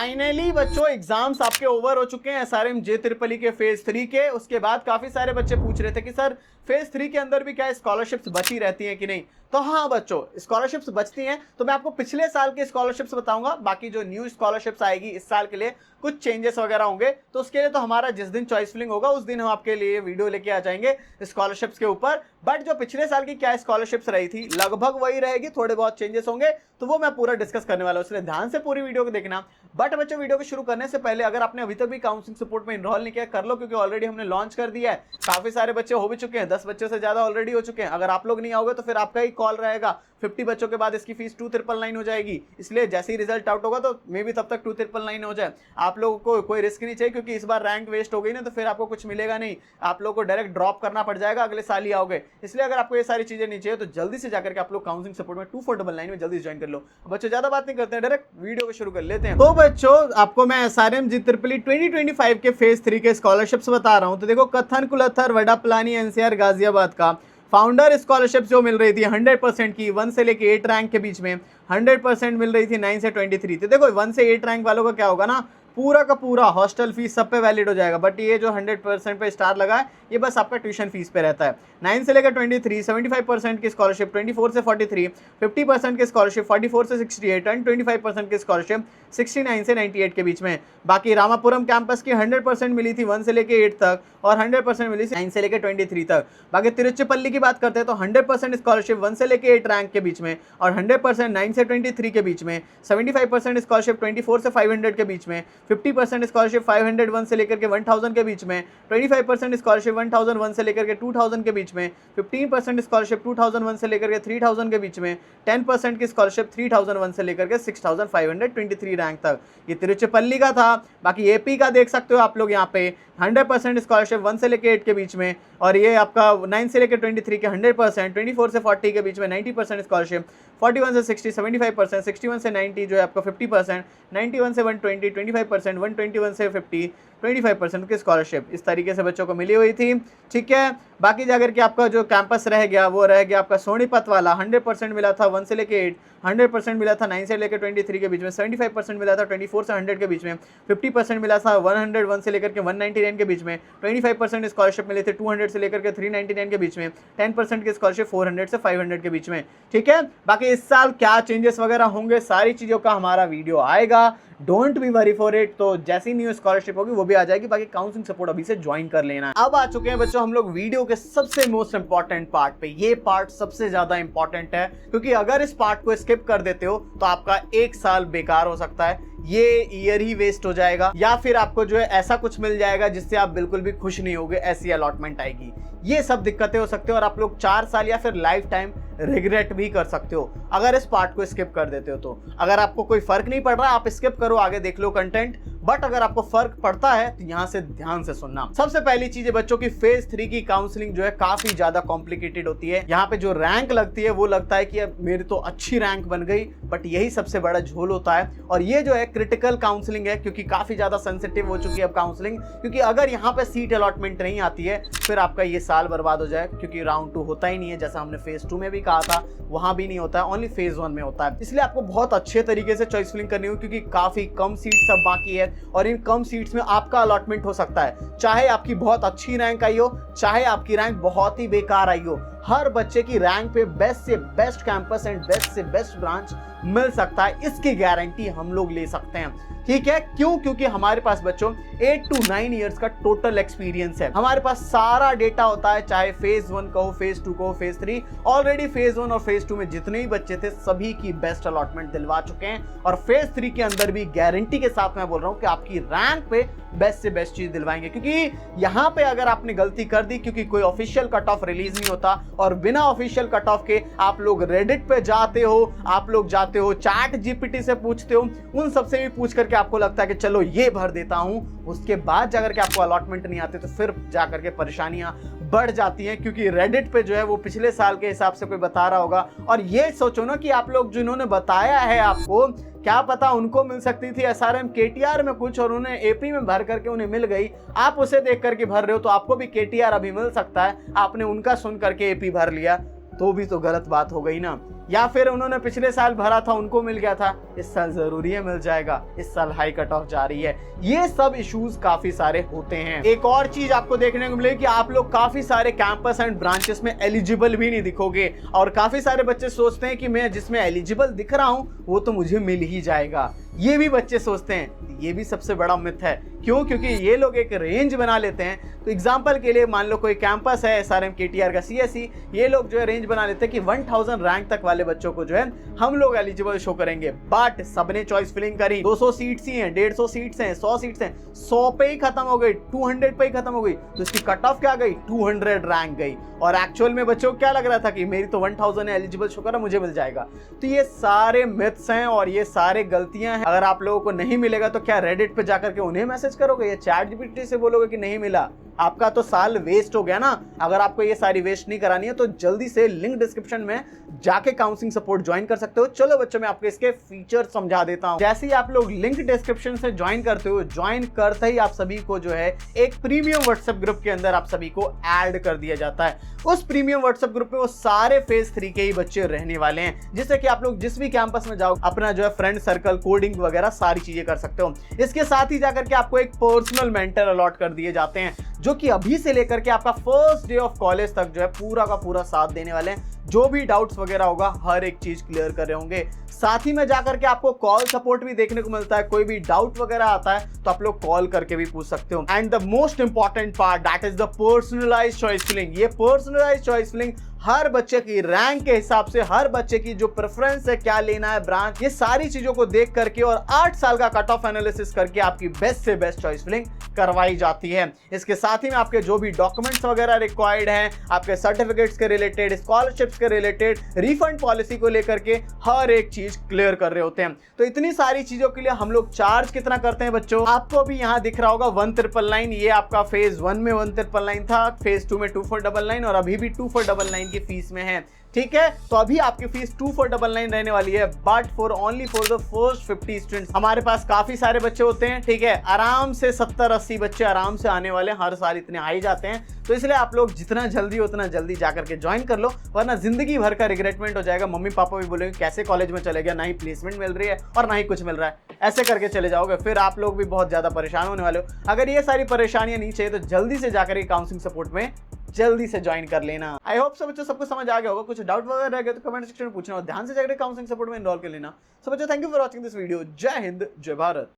Finally बच्चों exams आपके over हो चुके हैं एसआरएम जे ट्रिपल ई के फेज 3 के। उसके बाद काफी सारे बच्चे पूछ रहे थे कि सर फेज 3 के अंदर भी क्या स्कॉलरशिप्स बची रहती हैं कि नहीं। तो हाँ बच्चों, स्कॉलरशिप्स बचती हैं। तो मैं आपको पिछले साल की स्कॉलरशिप्स बताऊंगा, बाकी जो न्यू स्कॉलरशिप्स आएगी इस साल के लिए कुछ चेंजेस वगैरह होंगे। तो उसके लिए तो हमारा जिस दिन चॉइस फिलिंग होगा उस दिन हम आपके लिए वीडियो लेके आ जाएंगे स्कॉलरशिप्स के ऊपर। बट जो पिछले साल की क्या स्कॉलरशिप्स रही थी लगभग वही रहेगी, थोड़े बहुत चेंजेस होंगे, तो वो मैं पूरा डिस्कस करने वाला हूं, इसलिए ध्यान से पूरी वीडियो को देखना। बट बच्चों वीडियो को शुरू करने से पहले अगर आपने अभी तक भी काउंसलिंग सपोर्ट में इनरोल नहीं किया कर लो, क्योंकि ऑलरेडी हमने लॉन्च कर दिया है। काफी सारे बच्चे हो भी चुके हैं, 10 बच्चों से ज्यादा ऑलरेडी हो चुके हैं। अगर आप लोग नहीं आओगे तो फिर आपका ही कॉल रहेगा। 50 बच्चों के बाद इसकी फीस 2999 हो जाएगी, इसलिए जैसे ही रिजल्ट आउट होगा तो मे भी तब तक 2999 हो जाए। आप लोगों को कोई रिस्क नहीं चाहिए, क्योंकि इस बार रैंक वेस्ट हो गई ना तो फिर आपको कुछ मिलेगा नहीं, आप लोगों को डायरेक्ट ड्रॉप करना पड़ जाएगा, अगले साल ही आओगे। इसलिए अगर आपको ये सारी चीजें नहीं चाहिए तो जल्दी से जाकर के आप लोग काउंसलिंग सपोर्ट में 2499 में जल्दी ज्वाइन कर लो। बच्चों ज्यादा बात नहीं करते हैं, डायरेक्ट वीडियो को शुरू कर लेते हैं। तो बच्चों आपको मैं एसआरएम जी ट्रिपल ई 2025 के फेज 3 के स्कॉलरशिप्स बता रहा हूं। तो देखो कथन कुलथर वडापलानी एनसीआर गाजियाबाद का फाउंडर स्कॉलरशिप जो मिल रही थी 100% की 1 से लेके 8 रैंक के बीच में 100% मिल रही थी 9 से 23। तो देखो 1 से 8 रैंक वालों का क्या होगा ना, पूरा का पूरा हॉस्टल फीस सब पे वैलिड हो जाएगा। बट ये जो 100% पे स्टार लगा है ये बस आपका ट्यूशन फीस पे रहता है। 9 से लेकर 23 75% की स्कॉलरशिप, 24 से 43 50% की स्कॉलरशिप, 44 से 68 एंड 25% की स्कॉलरशिप 69 से 98 के बीच में। बाकी रामापुरम कैंपस की 100% मिली थी 1 से लेकर 8 तक और 100% मिली थी 9 से लेकर 23 तक। बाकी तिरुचिपल्ली की बात करते हैं तो 100% स्कॉलरशिप 1 से लेकर 8 रैंक के बीच में और 100% 9 से 23 के बीच में। 75% स्कॉलरशिप 24 से 500 के बीच में। 50% स्कॉलरशिप 501 से लेकर के 1000 के बीच में। 25% स्कॉलरशिप 1001 से लेकर के 2000 के बीच में। 15% स्कॉलरशिप 2001 से लेकर के 3000 के बीच में। 10% की स्कॉलरशिप 3001 से लेकर के 6523 रैंक तक। ये तिरुचिपल्ली का था। बाकी एपी का देख सकते हो आप लोग यहाँ पे 100% स्कॉलरशिप 1 से लेकर 8 के बीच में और ये आपका 9 से लेकर 23 के 100%, 24 से 40 के बीच में 90% स्कॉलरशिप, 41 से 60 75%, 61 से 90 जो है आपका 50%, 91 से 120 25%, 121 से 50 25% की स्कॉलरशिप इस तरीके से बच्चों को मिली हुई थी। ठीक है, बाकी जाकर के आपका जो कैंपस रह गया वो रह गया आपका सोनीपत वाला। 100% मिला था 1 से लेकर 8, 100% मिला था 9 से लेकर 23 के बीच में, 75% मिला था 24 से 100 के बीच में, 50% मिला था 101 से लेकर के 199 के बीच में, 25% स्कॉलरशिप मिले थे 200 से लेकर के 399 के बीच में, 10% की स्कॉलरशिप 400 से 500 के बीच में। ठीक है, बाकी इस साल क्या चेंजेस वगैरह होंगे सारी चीज़ों का हमारा वीडियो आएगा, don't be worry for it. तो जैसी न्यू स्कॉलरशिप होगी वो भी आ जाएगी। बाकी काउंसलिंग सपोर्ट अभी से ज्वाइन कर लेना है। अब आ चुके हैं बच्चों हम लोग वीडियो के सबसे मोस्ट इंपॉर्टेंट पार्ट पे। ये पार्ट सबसे ज्यादा इंपॉर्टेंट है, क्योंकि अगर इस पार्ट को स्किप कर देते हो तो आपका 1 साल बेकार हो सकता है, ये ईयर ही वेस्ट हो जाएगा, या फिर आपको जो है ऐसा कुछ मिल जाएगा जिससे आप बिल्कुल भी खुश नहीं होगे, ऐसी अलॉटमेंट आएगी। ये सब दिक्कतें हो सकती है और आप लोग 4 साल या फिर लाइफ टाइम रिग्रेट भी कर सकते हो अगर इस पार्ट को स्किप कर देते हो। तो अगर आपको कोई फर्क नहीं पड़ रहा आप स्किप करो, आगे देख लो कंटेंट। बट अगर आपको फर्क पड़ता है तो यहां से ध्यान से सुनना। सबसे पहली चीज है बच्चों की फेज 3 की काउंसलिंग जो है काफी ज्यादा कॉम्प्लिकेटेड होती है। यहाँ पे जो रैंक लगती है वो लगता है कि अब मेरी तो अच्छी रैंक बन गई, बट यही सबसे बड़ा झोल होता है। और ये जो है क्रिटिकल काउंसलिंग है, क्योंकि काफी ज्यादा सेंसिटिव हो चुकी है अब काउंसलिंग, क्योंकि अगर यहाँ पे सीट अलॉटमेंट नहीं आती है फिर आपका ये साल बर्बाद हो जाए, क्योंकि राउंड 2 होता ही नहीं है। जैसा हमने फेज 2 में भी कहा था वहां भी नहीं होता है, ओनली फेज 1 में होता है। इसलिए आपको बहुत अच्छे तरीके से चॉइस फिलिंग करनी होगी, क्योंकि काफी कम सीट्स अब बाकी है और इन कम सीट्स में आपका अलॉटमेंट हो सकता है। चाहे आपकी बहुत अच्छी रैंक आई हो, चाहे आपकी रैंक बहुत ही बेकार आई हो, हर बच्चे की रैंक पे बेस्ट से बेस्ट कैंपस एंड बेस्ट से बेस्ट ब्रांच मिल सकता है, इसकी गारंटी हम लोग ले सकते हैं। ठीक है, क्यों? क्योंकि हमारे पास बच्चों 8 to 9 इयर्स का टोटल एक्सपीरियंस है। हमारे पास सारा डेटा होता है, चाहे फेज 1 कहो, फेज 2 कहो, फेज 3। ऑलरेडी फेज 1 और फेज 2 में जितने ही बच्चे थे सभी की बेस्ट अलॉटमेंट दिलवा चुके हैं और फेज 3 के अंदर भी गारंटी के साथ मैं बोल रहा हूं कि आपकी रैंक पे बेस्ट से बेस्ट चीज दिलवाएंगे। क्योंकि यहां पे अगर आपने गलती कर दी, क्योंकि कोई ऑफिशियल कट ऑफ रिलीज नहीं होता और बिना ऑफिशियल कट ऑफ के आप लोग रेडिट पे जाते हो, आप लोग जाते हो चैट जीपीटी से पूछते हो, उन सबसे भी पूछ करके आपको लगता है कि चलो ये भर देता हूं, उसके बाद जाकर के आपको अलॉटमेंट नहीं आते तो फिर जाकर के परेशानियां बढ़ जाती हैं। क्योंकि रेडिट पे जो है वो पिछले साल के हिसाब से कोई बता रहा होगा, और ये सोचो ना कि आप लोग जिन्होंने बताया है आपको, क्या पता उनको मिल सकती थी एसआरएम केटीआर में कुछ और उन्हें एपी में भर करके उन्हें मिल गई, आप उसे देख करके भर रहे हो तो आपको भी केटीआर अभी मिल सकता है, आपने उनका सुन करके एपी भर लिया। तो भी तो गलत बात हो गई ना। या फिर उन्होंने पिछले साल भरा था, उनको मिल गया था, इस साल जरूरी है मिल जाएगा, इस साल हाई कट ऑफ जा रही है। ये सब इश्यूज काफी सारे होते हैं। एक और चीज आपको देखने को मिलेगी कि आप लोग काफी सारे कैंपस एंड ब्रांचेस में एलिजिबल भी नहीं दिखोगे, और काफी सारे बच्चे सोचते हैं कि मैं जिसमें एलिजिबल दिख रहा हूं वो तो मुझे मिल ही जाएगा। ये भी बच्चे सोचते हैं, ये भी सबसे बड़ा मिथ है। क्यों? क्योंकि ये लोग एक रेंज बना लेते हैं। तो एग्जांपल के लिए मान लो कोई कैंपस है SRM KTR का CSE, ये लोग जो है रेंज बना लेते हैं कि 1000 रैंक तक वाले बच्चों को जो है हम लोग एलिजिबल शो करेंगे। बट सबने चॉइस फिलिंग करी, 200 सीट्स ही हैं, 150 सीट्स हैं, 100 सीट्स हैं, 100 पे ही खत्म हो गई, 200 पे ही खत्म हो गई, तो इसकी कट ऑफ क्या गई? 200 रैंक गई। और एक्चुअल में बच्चों को क्या लग रहा था कि मेरी तो 1000 है, एलिजिबल शो करा, मुझे मिल जाएगा। तो ये सारे मिथ्स हैं और ये सारे गलतियां हैं। अगर आप लोगों को नहीं मिलेगा तो क्या रेडिट पे जाकर के उन्हें मैसेज करोगे या ChatGPT से बोलोगे कि नहीं मिला? आपका तो साल वेस्ट हो गया ना। अगर आपको ये सारी वेस्ट नहीं करानी है तो जल्दी से लिंक डिस्क्रिप्शन में जाके काउंसलिंग सपोर्ट ज्वाइन कर सकते हो। चलो बच्चों, मैं आपको इसके फीचर समझा देता हूं। जैसे ही आप लोग लिंक डिस्क्रिप्शन से ज्वाइन करते हो, ज्वाइन करते ही आप सभी को जो है एक प्रीमियम व्हाट्सएप ग्रुप के अंदर आप सभी को ऐड कर दिया जाता है। उस प्रीमियम व्हाट्सएप ग्रुप में वो सारे फेज 3 के ही बच्चे रहने वाले हैं, जिससे कि आप लोग जिस भी कैंपस में जाओ अपना जो है फ्रेंड सर्कल, कोडिंग वगैरह सारी चीजें कर सकते हो। इसके साथ ही जाकर के आपको एक पर्सनल मेंटर अलॉट कर दिए जाते हैं, जो कि अभी से लेकर के आपका फर्स्ट डे ऑफ कॉलेज तक जो है पूरा का पूरा साथ देने वाले हैं। जो भी डाउट्स वगैरह होगा हर एक चीज क्लियर कर रहे होंगे। साथ ही में जाकर के आपको कॉल सपोर्ट भी देखने को मिलता है। कोई भी डाउट वगैरह आता है तो आप लोग कॉल करके भी पूछ सकते हो। And the most important part, that is the personalized choice filling. ये पर्सनलाइज्ड चॉइस फिलिंग हर बच्चे की रैंक के हिसाब से, हर बच्चे की जो प्रेफरेंस है, क्या लेना है ब्रांच, ये सारी चीजों को देख करके और 8 साल का कट ऑफ एनालिसिस करके आपकी बेस्ट से बेस्ट चॉइस फिलिंग करवाई जाती है। इसके साथ ही में आपके जो भी डॉक्यूमेंट्स वगैरह रिक्वायर्ड हैं, आपके सर्टिफिकेट्स के रिलेटेड, स्कॉलरशिप्स के रिलेटेड, रिफंड पॉलिसी को लेकर के हर एक चीज क्लियर कर रहे होते हैं। तो इतनी सारी चीजों के लिए हम लोग चार्ज कितना करते हैं बच्चों? आपको भी यहाँ दिख रहा होगा 1999। ये आपका फेज 1 में 1999 था, फेज 2 में 2499 और अभी भी 2499 की फीस में है। ठीक है, तो अभी आपकी फीस 2499 रहने वाली है, but for only for the first 50 students. हमारे पास काफी सारे बच्चे होते हैं, ठीक है, आराम से 70-80 बच्चे आराम से आने वाले हैं, हर साल इतने हाई जाते हैं। तो इसलिए आप लोग जितना जल्दी उतना जल्दी जाकर के ज्वाइन कर लो, वरना जिंदगी भर का रिग्रेटमेंट हो जाएगा। मम्मी पापा भी बोलेंगे कैसे कॉलेज में चले गया, ना ही प्लेसमेंट मिल रही है और ना ही कुछ मिल रहा है, ऐसे करके चले जाओगे, फिर आप लोग भी बहुत ज्यादा परेशान होने वाले हो। अगर ये सारी परेशानियां नहीं चाहिए तो जल्दी से जाकर के काउंसलिंग सपोर्ट में जल्दी से ज्वाइन कर लेना। आई होप सब बच्चों सबको समझ आ गया होगा। कुछ डाउट वगैरह रह गए तो कमेंट सेक्शन में पूछना और ध्यान से जाकर काउंसलिंग सपोर्ट में इनरोल कर लेना। सब बच्चों, thank you for watching this video. जय हिंद, जय भारत।